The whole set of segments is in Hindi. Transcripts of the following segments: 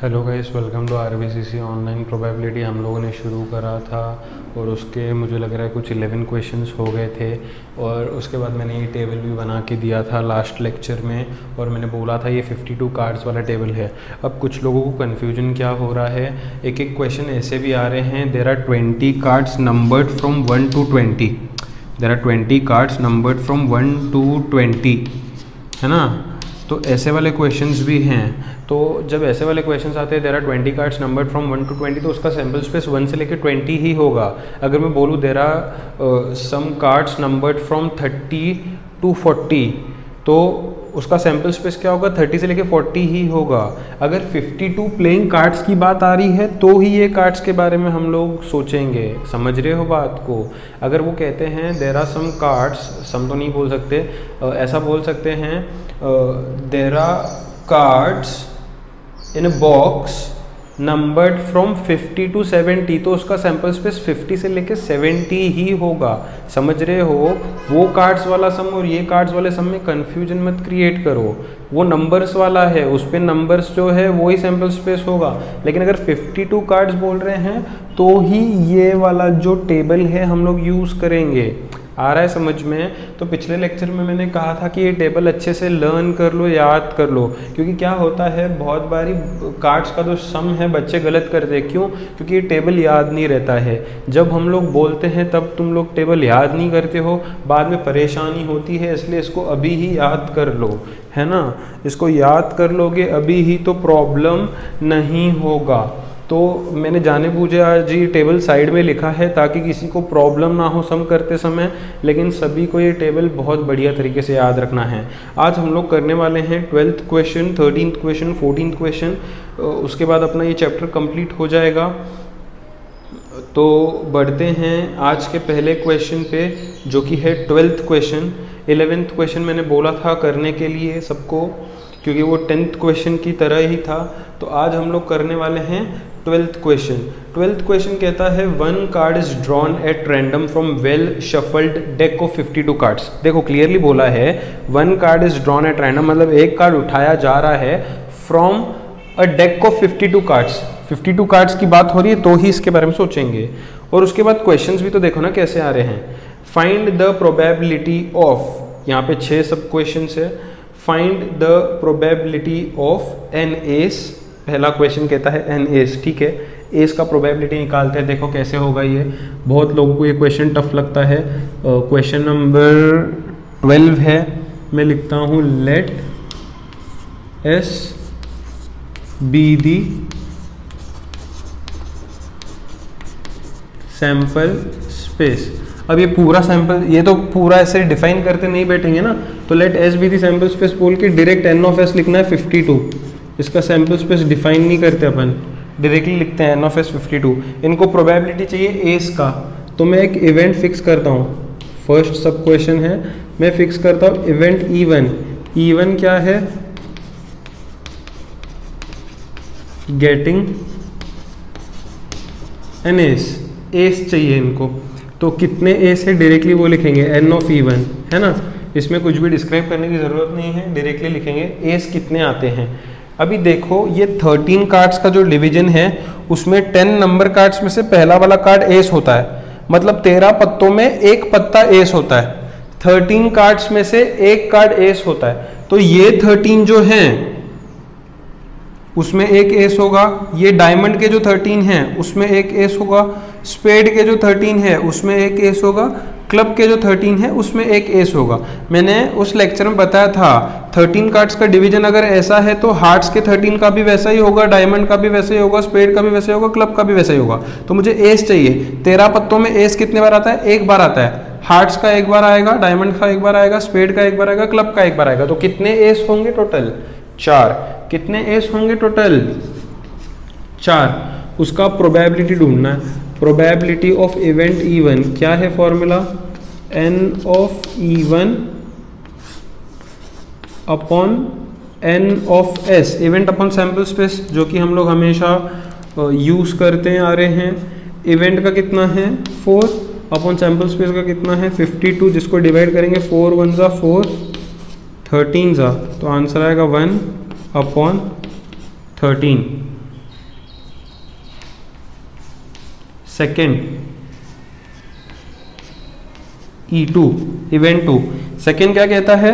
Hello guys, welcome to RBCC online probability. हम लोगों ने शुरू करा था और उसके मुझे लग रहा है कुछ 11 क्वेश्चंस हो गए थे और उसके बाद मैंने ये टेबल भी बना के दिया था लास्ट लेक्चर में और मैंने बोला था ये 52 कार्ड्स वाला टेबल है। अब कुछ लोगों को कन्फ्यूजन क्या हो रहा है, एक एक क्वेश्चन ऐसे भी आ रहे हैं, there are 20 cards numbered from 1 to 20, there are 20 cards numbered from 1 to 20, है ना। तो ऐसे वाले क्वेश्चंस भी हैं। तो जब ऐसे वाले क्वेश्चंस आते हैं there are 20 cards numbered from 1 to 20, तो उसका सैम्पल स्पेस 1 से लेकर 20 ही होगा। अगर मैं बोलूँ there are some cards numbered from 30 to 40, तो उसका सैम्पल स्पेस क्या होगा, 30 से लेकर 40 ही होगा। अगर 52 प्लेइंग कार्ड्स की बात आ रही है तो ही ये कार्ड्स के बारे में हम लोग सोचेंगे। समझ रहे हो बात को। अगर वो कहते हैं there are some cards, some तो नहीं बोल सकते, ऐसा बोल सकते हैं there are cards in a box numbered from 50 to 70, तो उसका सैम्पल स्पेस 50 से लेके 70 ही होगा। समझ रहे हो। वो कार्ड्स वाला सम और ये कार्ड्स वाले सम में कंफ्यूजन मत क्रिएट करो। वो नंबर्स वाला है, उस पर नंबर्स जो है वो ही सैम्पल स्पेस होगा। लेकिन अगर 52 कार्ड्स बोल रहे हैं तो ही ये वाला जो टेबल है हम लोग यूज़ करेंगे। आ रहा है समझ में। तो पिछले लेक्चर में मैंने कहा था कि ये टेबल अच्छे से लर्न कर लो, याद कर लो, क्योंकि क्या होता है बहुत बारी कार्ड्स का जो सम है बच्चे गलत करते हैं। क्यों? क्योंकि ये टेबल याद नहीं रहता है। जब हम लोग बोलते हैं तब तुम लोग टेबल याद नहीं करते हो, बाद में परेशानी होती है। इसलिए इसको अभी ही याद कर लो, है ना। इसको याद कर लोगे अभी ही तो प्रॉब्लम नहीं होगा। तो मैंने जाने बूझे आज ये टेबल साइड में लिखा है ताकि किसी को प्रॉब्लम ना हो सम करते समय, लेकिन सभी को ये टेबल बहुत बढ़िया तरीके से याद रखना है। आज हम लोग करने वाले हैं 12th question, 13th question, 14th question. उसके बाद अपना ये चैप्टर कंप्लीट हो जाएगा। तो बढ़ते हैं आज के पहले क्वेश्चन पे, जो कि है 12th क्वेश्चन। 11th क्वेश्चन मैंने बोला था करने के लिए सबको, क्योंकि वो 10th क्वेश्चन की तरह ही था। तो आज हम लोग करने वाले हैं 12th क्वेश्चन। 12th क्वेश्चन कहता है 1 card is drawn at random from well shuffled deck of 52 cards. देखो क्लियरली बोला है 1 card is drawn at random, मतलब एक कार्ड उठाया जा रहा है from a deck of 52 cards. 52 cards की बात हो रही है तो ही इसके बारे में सोचेंगे। और उसके बाद क्वेश्चंस भी तो देखो ना कैसे आ रहे हैं। फाइंड द प्रोबेबिलिटी ऑफ, यहाँ पे 6 सब क्वेश्चंस है। Find the probability of N S. पहला क्वेश्चन कहता है एन एस, ठीक है। एस का प्रोबेबिलिटी निकालते हैं, देखो कैसे होगा ये। बहुत लोगों को ये क्वेश्चन टफ लगता है। क्वेश्चन नंबर 12 है, मैं लिखता हूँ let S be the sample space. अब ये पूरा सैंपल, ये तो पूरा ऐसे डिफाइन करते नहीं बैठेंगे ना, तो let S be the sample space बोल के डायरेक्ट एन ऑफ एस लिखना है 52। इसका सैंपल स्पेस डिफाइन नहीं करते अपन, डायरेक्टली लिखते हैं एन ऑफ एस 52। इनको प्रोबेबिलिटी चाहिए एस का, तो मैं एक इवेंट फिक्स करता हूँ। फर्स्ट सब क्वेश्चन है, मैं फिक्स करता हूँ इवेंट E1। E1 क्या है? Getting an S. एस चाहिए इनको, तो कितने एस है डायरेक्टली वो लिखेंगे एन ऑफ E1, है ना। इसमें कुछ भी डिस्क्राइब करने की ज़रूरत नहीं है, डायरेक्टली लिखेंगे एस कितने आते हैं। अभी देखो ये 13 कार्ड्स का जो डिवीजन है उसमें 10 नंबर कार्ड्स में से पहला वाला कार्ड एस होता है, मतलब 13 पत्तों में एक पत्ता एस होता है। 13 कार्ड्स में से एक कार्ड एस होता है, तो ये 13 जो हैं उसमें एक एस होगा। ये डायमंड के जो 13 हैं उसमें एक एस होगा। स्पेड के जो 13 है उसमें एक एस होगा। क्लब के जो 13 है उसमें एक एस होगा। मैंने उस लेक्चर में बताया था 13 कार्ड्स का डिवीजन अगर ऐसा है तो हार्ट्स के 13 का भी वैसा ही होगा, डायमंड का भी वैसा ही होगा, स्पेड का भी वैसा ही होगा, क्लब का भी वैसा ही होगा। तो मुझे एस चाहिए। 13 पत्तों में एस कितने बार आता है? एक बार आता है। हार्ट्स का एक बार आएगा, डायमंड का एक बार आएगा, स्पेड का एक बार आएगा, क्लब का एक बार आएगा। तो कितने एस होंगे टोटल? 4। कितने एस होंगे टोटल? 4। उसका प्रोबेबिलिटी ढूंढना है। प्रोबेबिलिटी ऑफ इवेंट E1 क्या है formula? N of E1 upon N of S, event upon sample space, जो कि हम लोग हमेशा यूज करते आ रहे हैं। इवेंट का कितना है? 4 अपॉन सैंपल स्पेस का कितना है? 52, जिसको डिवाइड करेंगे 4 1 जा 4, 13 जा, तो आंसर आएगा 1 upon 13। Second E2 event 2। Second क्या कहता है,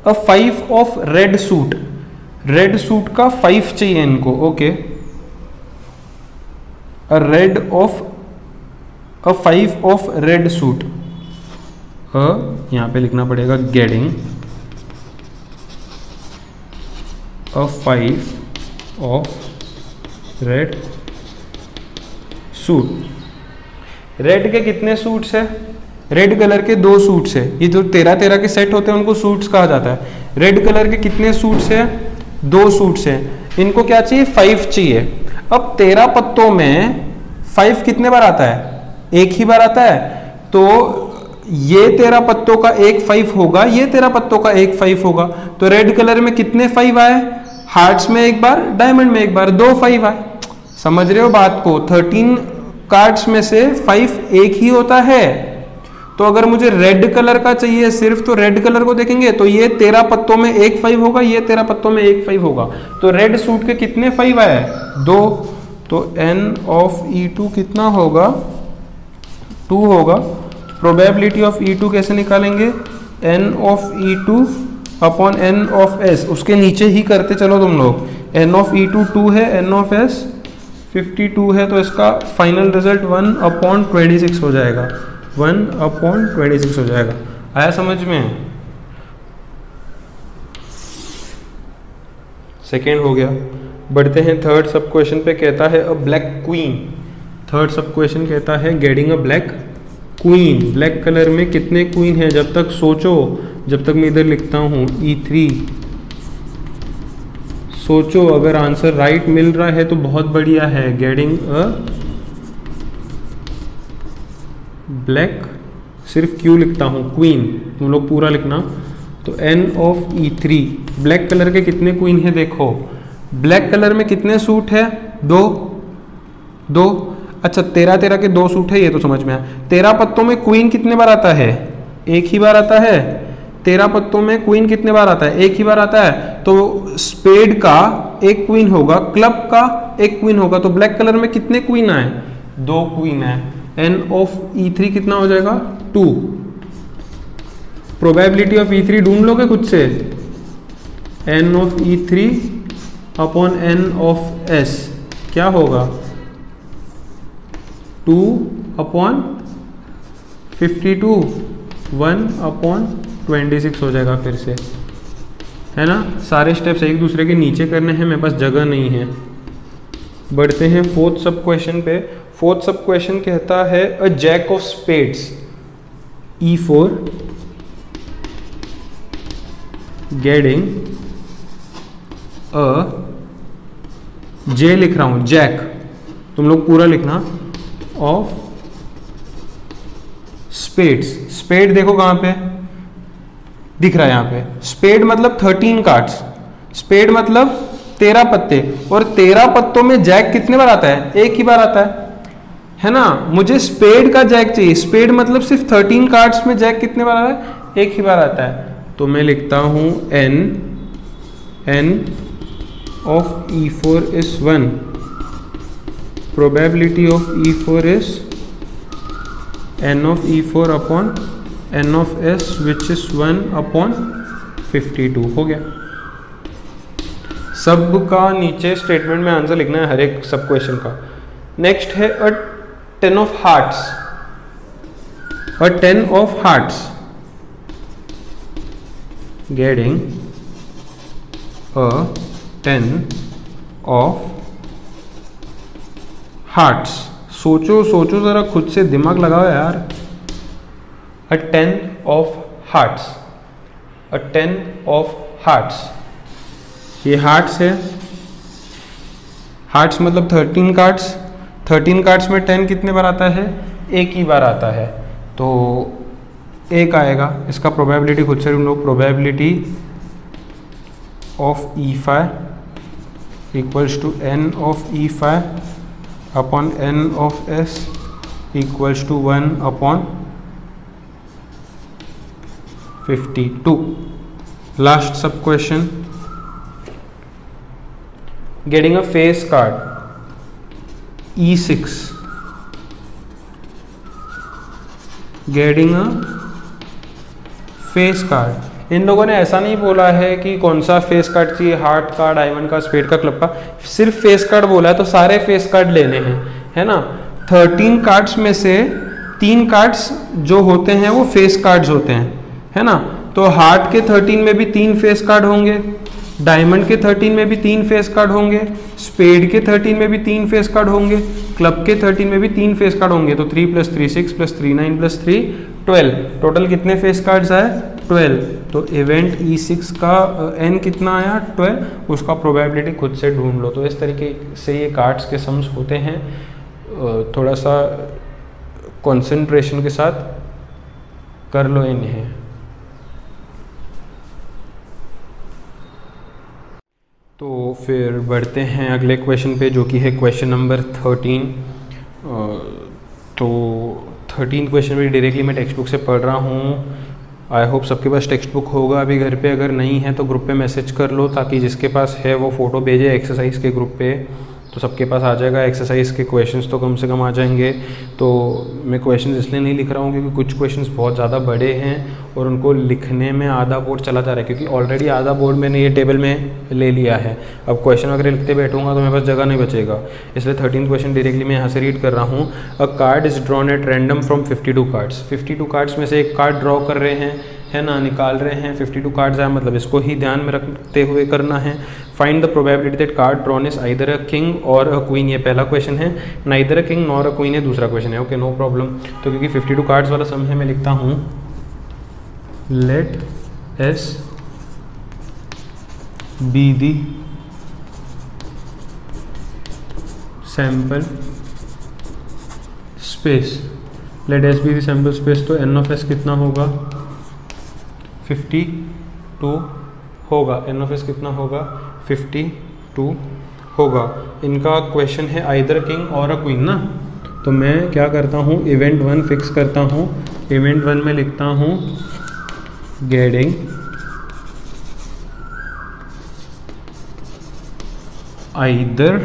अ 5 of red suit, red suit का 5 चाहिए इनको, okay. A 5 of red suit, यहां पे लिखना पड़ेगा getting a 5 of red suit. Red के कितने सूट्स है, रेड कलर के 2 सूट्स है, ये जो 13 के सेट होते हैं उनको सूट्स कहा जाता है। रेड कलर के कितने सूट्स है, 2 सूट्स हैं, इनको क्या चाहिए, 5 चाहिए। अब 13 पत्तों में 5 कितने बार आता है, एक ही बार आता है, तो ये 13 पत्तों का एक 5 होगा, ये 13 पत्तों का एक 5 होगा। तो रेड कलर में कितने 5 आए, हार्ट्स में एक बार, डायमंड में एक बार, 2 5 आए। समझ रहे हो बात को, 13 कार्ड्स में से 5 एक ही होता है। तो अगर मुझे रेड कलर का चाहिए सिर्फ, तो रेड कलर को देखेंगे तो ये 13 पत्तों में एक 5 होगा, ये 13 पत्तों में एक 5 होगा। तो रेड सूट के कितने 5 आए, 2। तो n ऑफ E2 कितना होगा, 2 होगा। प्रोबेबिलिटी ऑफ E2 कैसे निकालेंगे, n of E2 upon n of s, उसके नीचे ही करते चलो तुम लोग। n ऑफ E2 2 है, n ऑफ s 52 है, तो इसका फाइनल रिजल्ट 1/26 हो जाएगा, 1/26 हो जाएगा। आया समझ में, सेकेंड हो गया। बढ़ते हैं थर्ड सब क्वेश्चन पे, कहता है अ ब्लैक क्वीन। थर्ड सब क्वेश्चन कहता है getting a black queen. Black colour में कितने क्वीन है, जब तक सोचो, जब तक मैं इधर लिखता हूँ E3, सोचो, अगर आंसर राइट मिल रहा है तो बहुत बढ़िया है। गेटिंग अ ब्लैक, सिर्फ क्यू लिखता हूँ, क्वीन तुम लोग पूरा लिखना। तो n of E3, black colour के कितने क्वीन है, देखो ब्लैक कलर में कितने सूट है, 2। अच्छा 13 के 2 सूट है, ये तो समझ में आया। 13 पत्तों में क्वीन कितने बार आता है, एक ही बार आता है। 13 पत्तों में क्वीन कितने बार आता है, एक ही बार आता है। तो स्पेड का एक क्वीन होगा, क्लब का एक क्वीन होगा। तो ब्लैक कलर में कितने क्वीन आए, 2 क्वीन है। n ऑफ E3 कितना हो जाएगा, 2। प्रोबेबिलिटी ऑफ E3 ढूंढ लोगे खुद से, n of E3 upon n of s क्या होगा, 2/52, 1/26 हो जाएगा। फिर से है ना, सारे स्टेप्स एक दूसरे के नीचे करने हैं, मेरे पास जगह नहीं है। बढ़ते हैं फोर्थ सब क्वेश्चन पे। फोर्थ सब क्वेश्चन कहता है a jack of spades, E4 getting a, J लिख रहा हूं, जैक तुम लोग पूरा लिखना, ऑफ स्पेड्स। स्पेड देखो कहां पे दिख रहा है, यहां पे स्पेड मतलब 13 कार्ड्स, स्पेड मतलब 13 पत्ते, और 13 पत्तों में जैक कितने बार आता है, एक ही बार आता है ना। मुझे स्पेड का जैक चाहिए, स्पेड मतलब सिर्फ 13 कार्ड्स में जैक कितने बार आता है, एक ही बार आता है। तो मैं लिखता हूं n of E4 is 1, probability of E4 is n of E4 upon n of s which is 1/52 हो गया। सब का नीचे स्टेटमेंट में आंसर लिखना है हर एक सब क्वेश्चन का। नेक्स्ट है अ 10 of hearts, a 10 of hearts getting a 10 of hearts. सोचो सोचो जरा, खुद से दिमाग लगाओ यार। अ 10 of hearts, a 10 of hearts, ये हार्ट्स है, हार्ट्स मतलब 13 कार्ड्स, 13 कार्ड्स में 10 कितने बार आता है, एक ही बार आता है, तो एक आएगा। इसका प्रोबेबिलिटी खुद से ढूंढ लो, probability of E5 equals to n of E5 upon n of s equals to 1/52। Last sub question, getting a face card E6 getting a face card. इन लोगों ने ऐसा नहीं बोला है कि कौन सा फेस कार्ड चाहिए, हार्ट का, डायमंड का, स्पेड का, क्लब का, सिर्फ फेस कार्ड बोला है, तो सारे फेस कार्ड लेने हैं, है ना। 13 कार्ड्स में से 3 कार्ड्स जो होते हैं वो फेस कार्ड्स होते हैं, है ना। तो हार्ट के 13 में भी 3 फेस कार्ड होंगे, डायमंड के 13 में भी 3 फेस कार्ड होंगे, स्पेड के 13 में भी 3 फेस कार्ड होंगे, क्लब के 13 में भी 3 फेस कार्ड होंगे। तो 3 + 3 6 + 3 9 + 3 12, टोटल कितने फेस कार्ड्स आए 12। तो इवेंट E6 का n कितना आया 12, उसका प्रोबेबिलिटी खुद से ढूंढ लो। तो इस तरीके से ये कार्ड्स के सम्स होते हैं, थोड़ा सा कंसंट्रेशन के साथ कर लो इन्हें। तो फिर बढ़ते हैं अगले क्वेश्चन पे, जो कि है क्वेश्चन नंबर 13। तो 13 क्वेश्चन भी डायरेक्टली मैं टेक्स्ट बुक से पढ़ रहा हूँ। आई होप सबके पास टेक्स्ट बुक होगा अभी घर पे, अगर नहीं है तो ग्रुप पे मैसेज कर लो, ताकि जिसके पास है वो फ़ोटो भेजे एक्सरसाइज के ग्रुप पे, तो सबके पास आ जाएगा। एक्सरसाइज के क्वेश्चंस तो कम से कम आ जाएंगे। तो मैं क्वेश्चंस इसलिए नहीं लिख रहा हूँ क्योंकि कुछ क्वेश्चंस बहुत ज़्यादा बड़े हैं और उनको लिखने में आधा बोर्ड चला जा रहा है, क्योंकि ऑलरेडी आधा बोर्ड मैंने ये टेबल में ले लिया है। अब क्वेश्चन वगैरह लिखते बैठूंगा तो मेरे पास जगह नहीं बचेगा, इसलिए 13 क्वेश्चन डायरेक्टली मैं यहाँ से रीड कर रहा हूँ। अ card is drawn at random from 52 cards. 52 cards में से एक कार्ड ड्रॉ कर रहे हैं, है ना, निकाल रहे हैं। 52 कार्ड्स आए, मतलब इसको ही ध्यान में रखते हुए करना है। Find the probability that card drawn is either a king or a queen, ये पहला क्वेश्चन है। Neither a king nor a queen ये दूसरा क्वेश्चन है। Okay, no problem. तो क्योंकि 52 कार्ड्स वाला सम है, मैं लिखता हूँ let S be the sample space. Let S be the sample space. तो एन ऑफ एस कितना होगा 52 होगा। एन ऑफ एस कितना होगा 52 होगा। इनका क्वेश्चन है either king or a queen ना, तो मैं क्या करता हूँ, इवेंट 1 फिक्स करता हूँ। इवेंट 1 में लिखता हूँ getting either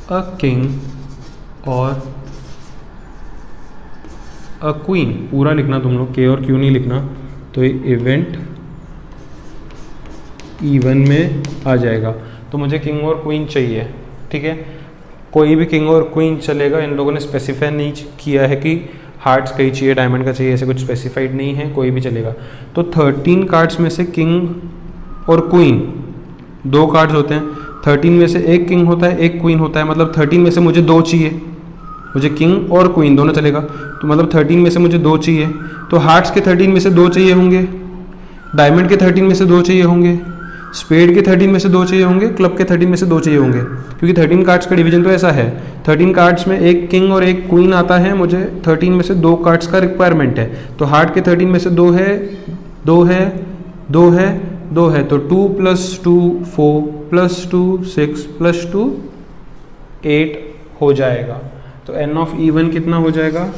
a king or a queen. पूरा लिखना तुम लोग, के और क्यू नहीं लिखना। तो ये इवेंट E1 में आ जाएगा। तो मुझे किंग और क्वीन चाहिए, ठीक है। कोई भी किंग और क्वीन चलेगा, इन लोगों ने स्पेसिफाई नहीं किया है कि हार्ट्स का ही चाहिए, डायमंड का चाहिए, ऐसे कुछ स्पेसिफाइड नहीं है, कोई भी चलेगा। तो 13 कार्ड्स में से किंग और क्वीन 2 कार्ड्स होते हैं। 13 में से एक किंग होता है, एक क्वीन होता है, मतलब 13 में से मुझे 2 चाहिए। मुझे किंग और क्वीन दोनों चलेगा, तो मतलब 13 में से मुझे 2 चाहिए। तो हार्ट्स के 13 में से 2 चाहिए होंगे, डायमंड के 13 में से 2 चाहिए होंगे, स्पेड के 13 में से 2 चाहिए होंगे, क्लब के 13 में से 2 चाहिए होंगे। क्योंकि 13 कार्ड्स का डिवीजन तो ऐसा है, 13 कार्ड्स में एक किंग और एक क्वीन आता है, मुझे 13 में से 2 कार्ड्स का रिक्वायरमेंट है। तो हार्ट के 13 में से 2 है, 2 है, 2 है, 2 है। तो 2 + 2 4 + 2 6 + 2 8 हो जाएगा। तो एन ऑफ E1 कितना हो जाएगा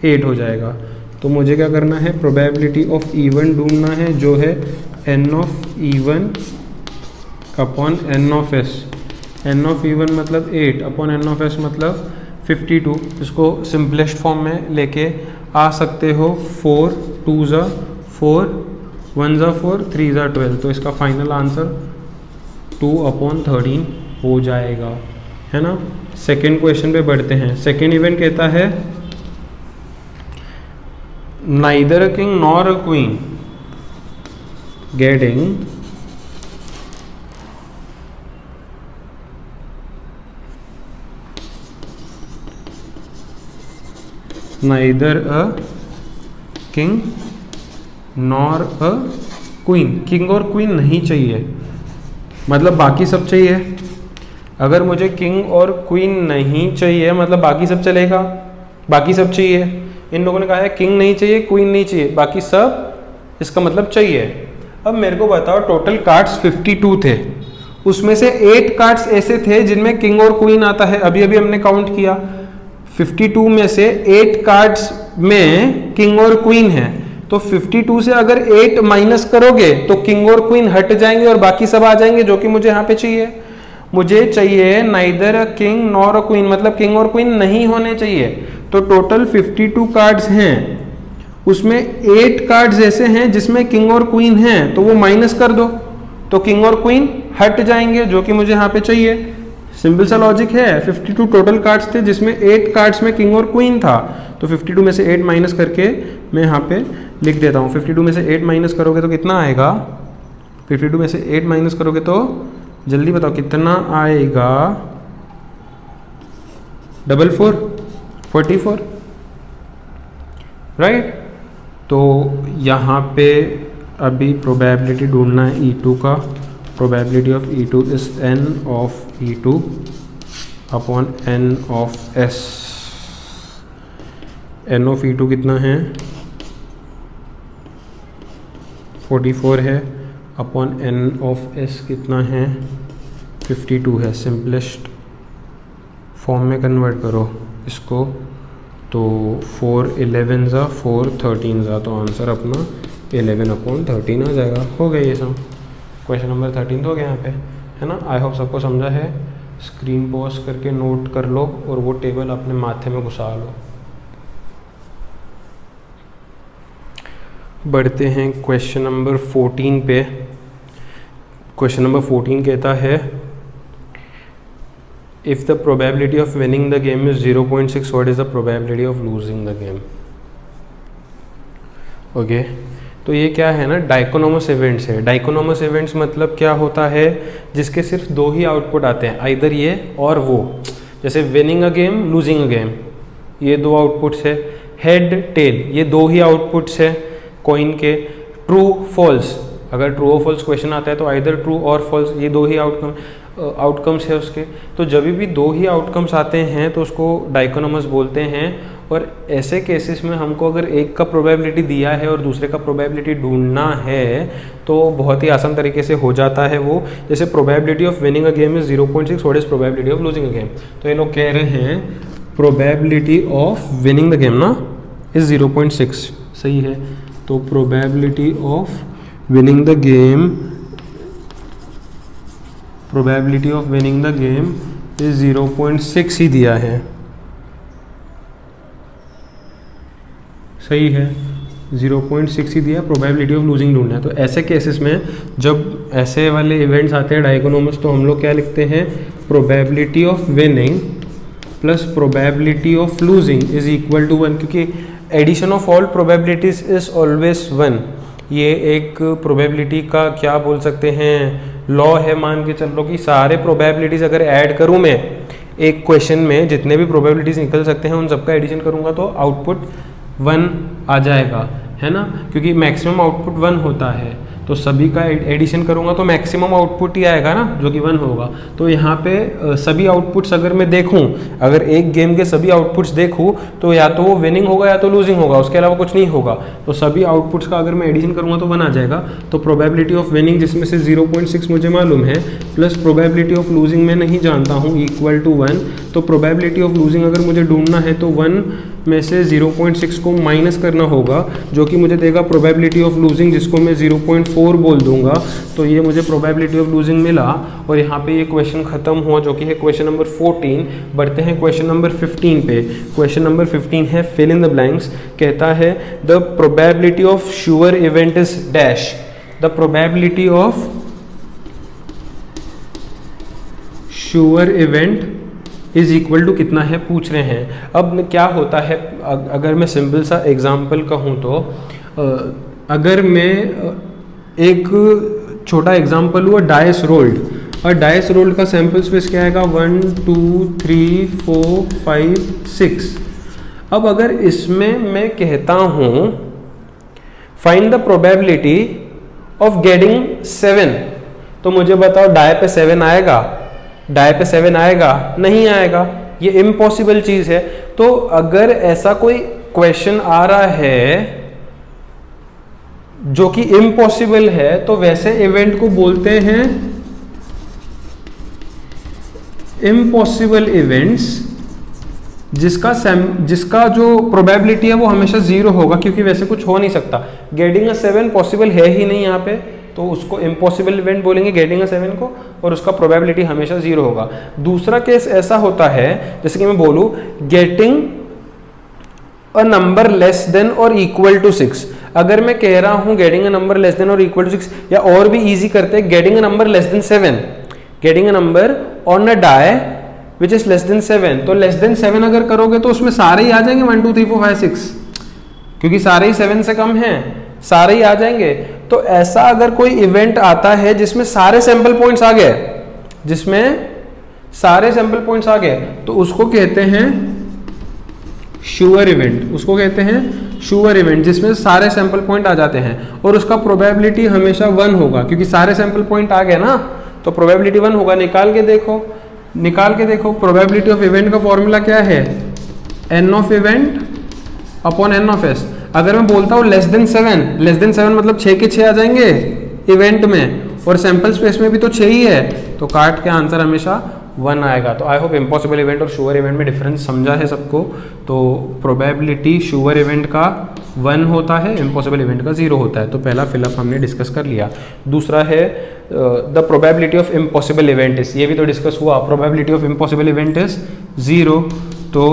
8 हो जाएगा। तो मुझे क्या करना है, प्रोबेबिलिटी ऑफ E1 ढूंढना है, जो है N of E1 upon N of S. N of E1 मतलब 8 अपॉन एन ऑफ एस मतलब 52। इसको सिंपलेस्ट फॉर्म में लेके आ सकते हो, 4 2 ज़ा 4 1 ज़ा 4 3 ज़ा 12। तो इसका फाइनल आंसर 2/13 हो जाएगा, है ना। सेकेंड क्वेश्चन पे बढ़ते हैं। सेकेंड इवेंट कहता है neither a king nor a queen getting neither a king nor a queen. King और क्वीन नहीं चाहिए, मतलब बाकी सब चाहिए। अगर मुझे किंग और क्वीन नहीं चाहिए, मतलब बाकी सब चलेगा, बाकी सब चाहिए। इन लोगों ने कहा है किंग नहीं चाहिए, क्वीन नहीं चाहिए, बाकी सब, इसका मतलब चाहिए। अब मेरे को बताओ, टोटल कार्ड्स 52 थे, उसमें से 8 कार्ड्स ऐसे थे जिनमें किंग और क्वीन आता है। अभी अभी हमने काउंट किया, 52 में से 8 कार्ड्स में किंग और क्वीन है। तो 52 से अगर 8 माइनस करोगे तो किंग और क्वीन हट जाएंगे और बाकी सब आ जाएंगे, जो कि मुझे यहाँ पे चाहिए। मुझे चाहिए neither a king nor a queen, मतलब किंग और क्वीन नहीं होने चाहिए। तो टोटल 52 कार्ड्स हैं, उसमें 8 कार्ड्स ऐसे हैं जिसमें किंग और क्वीन हैं, तो वो माइनस कर दो, तो किंग और क्वीन हट जाएंगे, जो कि मुझे यहाँ पे चाहिए। सिंपल सा लॉजिक है। 52 टोटल कार्ड्स थे जिसमें 8 कार्ड्स में किंग और क्वीन था, तो 52 में से 8 माइनस करके मैं यहाँ पे लिख देता हूँ। 52 में से 8 माइनस करोगे तो कितना आएगा? 52 में से 8 माइनस करोगे तो जल्दी बताओ कितना आएगा? 44 राइट। तो यहाँ पे अभी प्रोबेबिलिटी ढूंढना है E2 का। Probability of E2 is n of E2 upon n of S। n of E2 कितना है? 44 है, अपॉन n ऑफ S कितना है? 52 है। सिंपलेस्ट फॉर्म में कन्वर्ट करो इसको, तो 4 11 ज़ा 4 13 ज़ा, तो आंसर अपना 11/13 आ जाएगा। हो गया ये सब। क्वेश्चन नंबर 13 हो गया यहाँ पे, है ना। आई होप सबको समझा है। स्क्रीन पॉज करके नोट कर लो और वो टेबल अपने माथे में घुसा लो। बढ़ते हैं क्वेश्चन नंबर 14 पे। क्वेश्चन नंबर 14 कहता है if the probability of winning the game is 0.6, what is the probability of losing the game? Okay, तो ये क्या है ना, डाइकोनोमस इवेंट्स है। डाइकोनोमस इवेंट्स मतलब क्या होता है? जिसके सिर्फ 2 ही आउटपुट आते हैं, आइदर ये और वो। जैसे winning a game, losing a game, ये 2 आउटपुट्स है। हेड टेल, ये 2 ही आउटपुट्स है कॉइन के। ट्रू फॉल्स, अगर ट्रू और फॉल्स क्वेश्चन आता है तो आइदर ट्रू और फॉल्स, ये 2 ही आउटकम्स है उसके। तो जब भी 2 ही आउटकम्स आते हैं तो उसको डाइकोनोमस बोलते हैं। और ऐसे केसेस में हमको अगर एक का प्रोबेबिलिटी दिया है और दूसरे का प्रोबेबिलिटी ढूंढना है तो बहुत ही आसान तरीके से हो जाता है वो। जैसे probability of winning a game is 0.6, what is probability of losing a game? तो ये लोग कह रहे हैं probability of winning the game ना इज 0.6, सही है। तो probability of winning the game, probability of winning the game is 0.6 ही दिया है, सही है। 0.6 ही दिया, प्रोबेबिलिटी ऑफ लूजिंग ढूंढना है। तो ऐसे केसेस में जब ऐसे वाले इवेंट्स आते हैं डायगोनोमस, तो हम लोग क्या लिखते हैं? Probability of winning plus probability of losing is equal to 1, क्योंकि addition of all probabilities is always 1। ये एक प्रोबेबिलिटी का क्या बोल सकते हैं, लॉ है। मान के चल लो कि सारे प्रोबेबिलिटीज अगर ऐड करूं मैं एक क्वेश्चन में, जितने भी प्रोबेबिलिटीज निकल सकते हैं उन सबका एडिशन करूंगा तो आउटपुट 1 आ जाएगा, है ना। क्योंकि मैक्सिमम आउटपुट 1 होता है, तो सभी का एडिशन करूंगा तो मैक्सिमम आउटपुट ही आएगा ना, जो कि 1 होगा। तो यहाँ पे सभी आउटपुट्स अगर मैं देखूं, अगर एक गेम के सभी आउटपुट्स देखूं तो या तो वो विनिंग होगा या तो लूजिंग होगा, उसके अलावा कुछ नहीं होगा। तो सभी आउटपुट्स का अगर मैं एडिशन करूंगा तो 1 आ जाएगा। तो प्रोबेबिलिटी ऑफ विनिंग जिसमें से 0.6 मुझे मालूम है, प्लस प्रोबेबिलिटी ऑफ लूजिंग मैं नहीं जानता हूँ, इक्वल टू 1। तो प्रोबेबिलिटी ऑफ लूजिंग अगर मुझे ढूंढना है तो 1 में से 0.6 को माइनस करना होगा, जो कि मुझे देगा प्रोबेबिलिटी ऑफ लूजिंग, जिसको मैं 0.4 बोल दूंगा। तो ये मुझे प्रोबेबिलिटी ऑफ लूजिंग मिला और यहाँ पे ये क्वेश्चन खत्म हुआ, जो कि है क्वेश्चन नंबर 14। बढ़ते हैं क्वेश्चन नंबर 15 पे। क्वेश्चन नंबर 15 है फिल इन द ब्लैंक्स। कहता है the probability of sure event is dash. The probability of sure event is equal to कितना है पूछ रहे हैं। अब क्या होता है, अगर मैं सिंपल सा एग्जांपल कहूँ तो अगर मैं एक छोटा एग्जांपल हुआ डाइस रोल्ड, और डाइस रोल्ड का सैंपल स्पेस क्या आएगा? 1 2 3 4 5 6। अब अगर इसमें मैं कहता हूँ find the probability of getting 7, तो मुझे बताओ डाई पे 7 आएगा? डाई पे 7 आएगा? नहीं आएगा, ये इम्पॉसिबल चीज है। तो अगर ऐसा कोई क्वेश्चन आ रहा है जो कि इम्पॉसिबल है, तो वैसे इवेंट को बोलते हैं इम्पॉसिबल इवेंट्स, जिसका जो प्रोबेबिलिटी है वो हमेशा 0 होगा, क्योंकि वैसे कुछ हो नहीं सकता। गेटिंग अ 7 पॉसिबल है ही नहीं यहाँ पे, तो उसको इम्पॉसिबल इवेंट बोलेंगे गेटिंग अ 7 को, और उसका प्रोबेबिलिटी हमेशा 0 होगा। दूसरा केस ऐसा होता है, जैसे कि मैं बोलूँ getting a number less than और इक्वल टू 6, अगर मैं कह रहा हूं getting a number less than और इक्वल टू 6, या और भी इजी करते हैं, getting a number less than 7, getting a number on a die which is less than 7, तो लेस देन 7 अगर करोगे तो उसमें सारे ही आ जाएंगे 1 2 3 4 5 6, क्योंकि सारे ही 7 से कम हैं, सारे ही आ जाएंगे। तो ऐसा अगर कोई इवेंट आता है जिसमें सारे सैंपल पॉइंट्स आ गए, जिसमें सारे सैंपल पॉइंट्स आ गए, तो उसको कहते हैं श्योर इवेंट, उसको कहते हैं श्योर इवेंट, जिसमें सारे सैंपल पॉइंट आ जाते हैं और उसका प्रोबेबिलिटी हमेशा 1 होगा, क्योंकि सारे सैंपल पॉइंट आ गए ना, तो प्रोबेबिलिटी 1 होगा। निकाल के देखो प्रोबेबिलिटी ऑफ इवेंट का फॉर्मूला क्या है, N of event upon N of S. अगर मैं बोलता हूँ लेस देन 7 मतलब 6 के 6 आ जाएंगे इवेंट में, और सैंपल स्पेस में भी तो 6 ही है, तो काट के आंसर हमेशा 1 आएगा। तो आई होप इम्पॉसिबल इवेंट और श्योर इवेंट में डिफरेंस समझा है सबको। तो प्रोबेबिलिटी श्योर इवेंट का 1 होता है, इम्पॉसिबल इवेंट का 0 होता है। तो पहला फिलअप हमने डिस्कस कर लिया। दूसरा है the probability of impossible event is, ये भी तो डिस्कस हुआ, probability of impossible event is 0, तो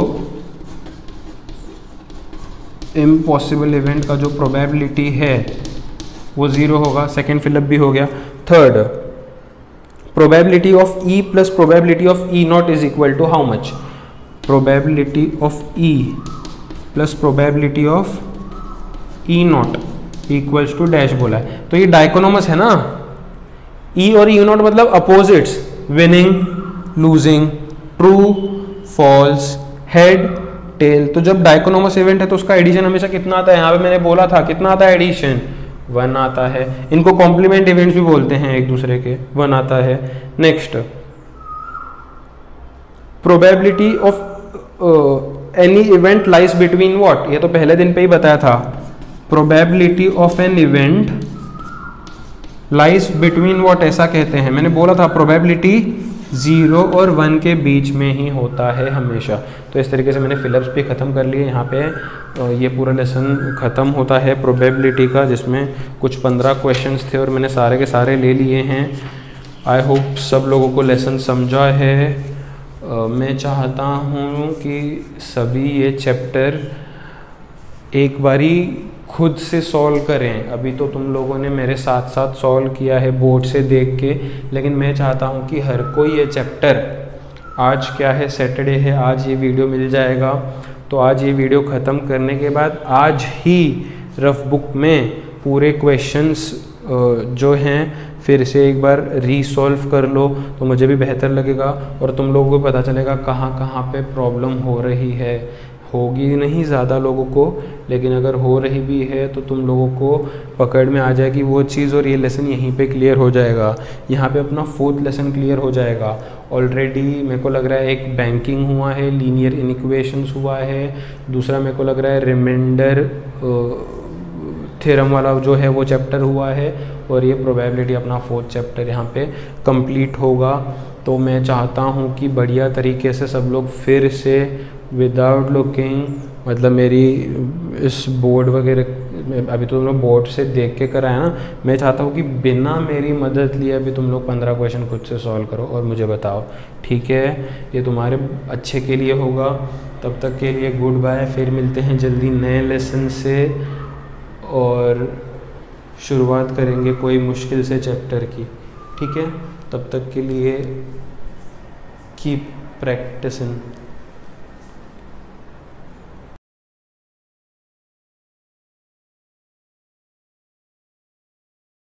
इम्पॉसिबल इवेंट का जो प्रोबेबिलिटी है वो 0 होगा। सेकेंड फिलअप भी हो गया। Third, probability of E plus probability of E not is equal to how much, probability of E plus probability of E not equals to dash बोला है, तो ये डाइकोनोमस है ना, ई और ई नॉट मतलब opposites, winning, losing, true, false, head, tail. तो जब डाइकोनोमस इवेंट है तो उसका एडिशन हमेशा कितना आता है, यहाँ पे मैंने बोला था कितना आता है एडिशन, 1 आता है। इनको कॉम्प्लीमेंट इवेंट्स भी बोलते हैं एक दूसरे के, 1 आता है। Next, probability of any event lies between what, ये तो पहले दिन पे ही बताया था, probability of an event lies between what ऐसा कहते हैं, मैंने बोला था प्रोबेबिलिटी 0 और 1 के बीच में ही होता है हमेशा। तो इस तरीके से मैंने फिलअप्स भी ख़त्म कर लिए। यहाँ पे ये पूरा लेसन ख़त्म होता है प्रोबेबिलिटी का, जिसमें कुछ 15 क्वेश्चंस थे और मैंने सारे के सारे ले लिए हैं। आई होप सब लोगों को लेसन समझा है। मैं चाहता हूँ कि सभी ये चैप्टर एक बारी खुद से सॉल्व करें। अभी तो तुम लोगों ने मेरे साथ साथ सॉल्व किया है बोर्ड से देख के, लेकिन मैं चाहता हूँ कि हर कोई ये चैप्टर, आज क्या है सैटरडे है, आज ये वीडियो मिल जाएगा, तो आज ये वीडियो ख़त्म करने के बाद आज ही रफ बुक में पूरे क्वेश्चंस जो हैं फिर से एक बार रीसॉल्व कर लो, तो मुझे भी बेहतर लगेगा और तुम लोगों को पता चलेगा कहाँ कहाँ पे प्रॉब्लम हो रही है। होगी नहीं ज़्यादा लोगों को, लेकिन अगर हो रही भी है तो तुम लोगों को पकड़ में आ जाएगी वो चीज़ और ये लेसन यहीं पे क्लियर हो जाएगा। यहाँ पे अपना 4th लेसन क्लियर हो जाएगा। ऑलरेडी मेरे को लग रहा है एक बैंकिंग हुआ है, लीनियर इनइक्वेशंस हुआ है, दूसरा मेरे को लग रहा है रिमाइंडर थ्योरम वाला जो है वो चैप्टर हुआ है, और ये प्रोबेबिलिटी अपना 4th चैप्टर यहाँ पे कंप्लीट होगा। तो मैं चाहता हूँ कि बढ़िया तरीके से सब लोग फिर से विदाउट लुकिंग, मतलब मेरी इस बोर्ड वगैरह अभी तो तुम लोग बोर्ड से देख के कराया ना, मैं चाहता हूँ कि बिना मेरी मदद लिए अभी तुम लोग 15 क्वेश्चन खुद से सॉल्व करो और मुझे बताओ, ठीक है? ये तुम्हारे अच्छे के लिए होगा। तब तक के लिए गुड बाय, फिर मिलते हैं जल्दी नए लेसन से और शुरुआत करेंगे कोई मुश्किल से चैप्टर की, ठीक है? तब तक के लिए कीप प्रैक्टिसिंग।